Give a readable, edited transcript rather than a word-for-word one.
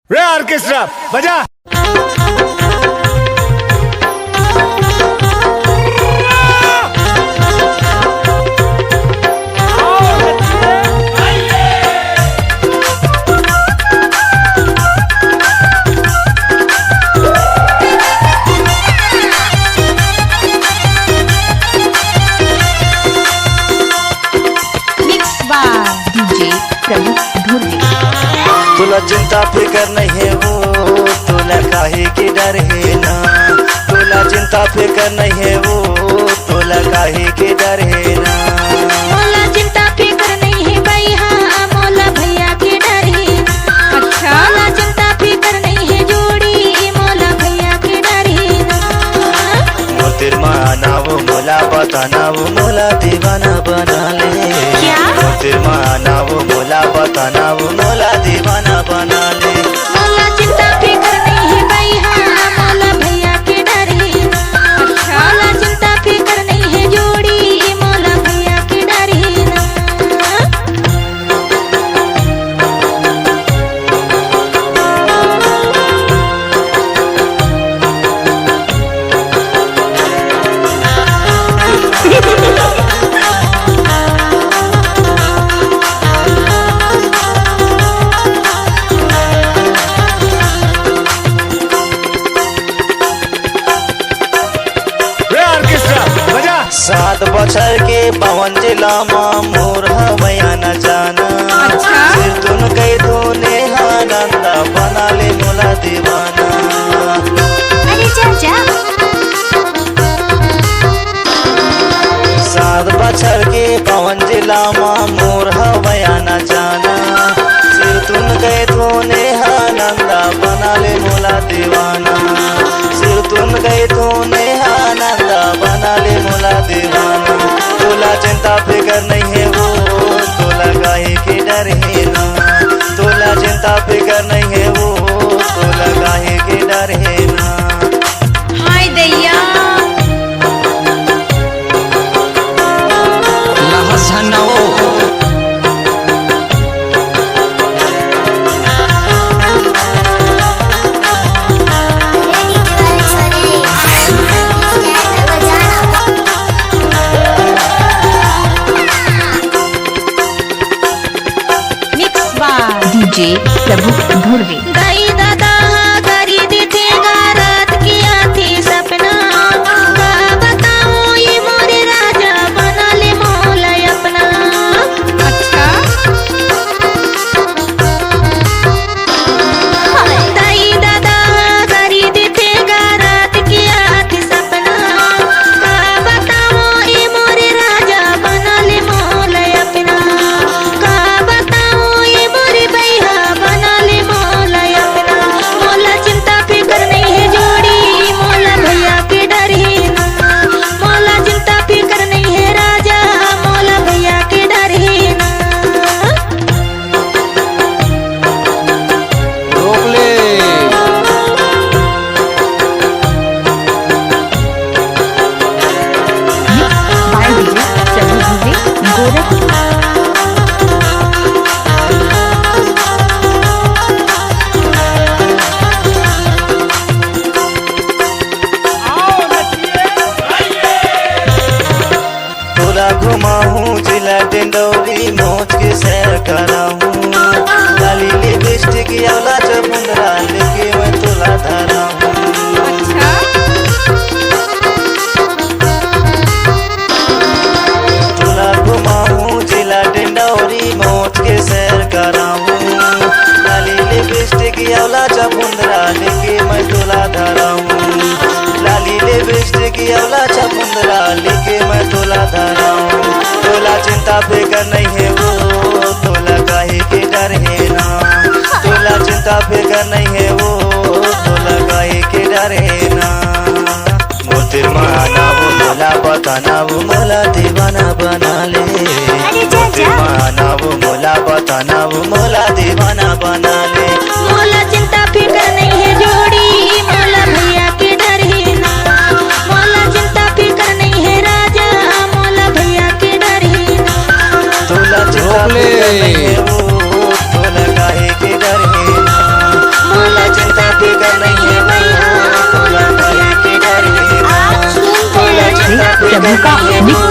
रे ऑर्केस्ट्रा बजा। तुला चिंता फिकर नहीं है वो, तुला काहे की डर है ना। तुला चिंता फिकर नहीं है वो, तुला काहे की डर है ना। मोला चिंता फिकर नहीं है भाई, हाँ मोला भैया की डर है। अच्छा मोला चिंता फिकर नहीं है जोड़ी, मोला भैया की डर है ना। मोतिर माना वो मोला बताना वो मोला दीवाना बना ले। क्या मोतिर माना वो मोला बताना वो मोला दीवाना बना ले। मोला चिंता फिकर नहीं है भाई, हाँ मोला भैया की डर है। अच्छा मोला चिंता फिकर नहीं है जोड़ी, मोला भैया की डर है ना। रे ऑर्केस्ट्रा बजा। 7 बछर के 52 जिला माँ मोर हवैया न जाना। अच्छा। सिर तुन कई धोने आनंदा बना ले मोला दीवाना। अरे चाचा 7 बछर के 52 जिला माँ मोर हवैया न जाना। सिर तुन कई धोने आनंदा बना ले मोला दीवाना। सिर तुन कई धोने आनंदा बना ले मोला दीवाना। तोला चिंता फिकर नहीं है वो, तोला काहे की डर है ना। तोला चिंता फिकर नहीं है वो, तोला काहे की डर है ना। हाय दैया डीजे प्रभु धुर्वे। दाई दादा करी देते गारत किया थी सपना। का बताऊं ये मोरे राजा बना ले मौला अपना। अच्छा दाई दादा करी देते गारत किया थी सपना। का बताऊं ये मोरे राजा बना ले मौला अपना। का बताऊं ये मोरे भैया बना ले मौला अपना। मौला चिंता फिकर नहीं है जोड़ी, मौला भैया के डर है ना। मौला चिंता फिकर नहीं है राजा, मौला भैया के डर है ना। रोक ले। बाय डीजे प्रभु धुर्वे गोरखपुर। तोला घुमाऊं जिला डिंडौरी मौज के सैर कराऊं। लाली लिपस्टिक याला चमुंदरा लेके मैं तोला धराऊं। अच्छा तोला घुमाऊं जिला डिंडौरी मौज के सैर कराऊं। लाली लिपस्टिक याला चमुंदरा लेके मैं तोला धराऊं। लाली लिपस्टिक याला चमुंदरा लेके मैं तोला धराऊं। तोला चिंता फिकर नहीं है वो, तोला काहे की डर है ना। तोला चिंता फिकर नहीं है वो, तोला काहे की डर है ना। मोतिर माना वो मोला बताना वो मोला दीवाना बना ले। मोतिर माना वो मोला बताना वो मोला दीवाना बना ले। मौला चिंता फिकर नहीं है जोड़ी, मौला भैया के डर है ना। मौला चिंता फिकर नहीं है राजा, मौला भैया के डर है ना। तोला चिंता फिकर नहीं है वो, तोला काहे की डर है ना। नहीं है तोला मैया के डरे प्रभु का मिक्स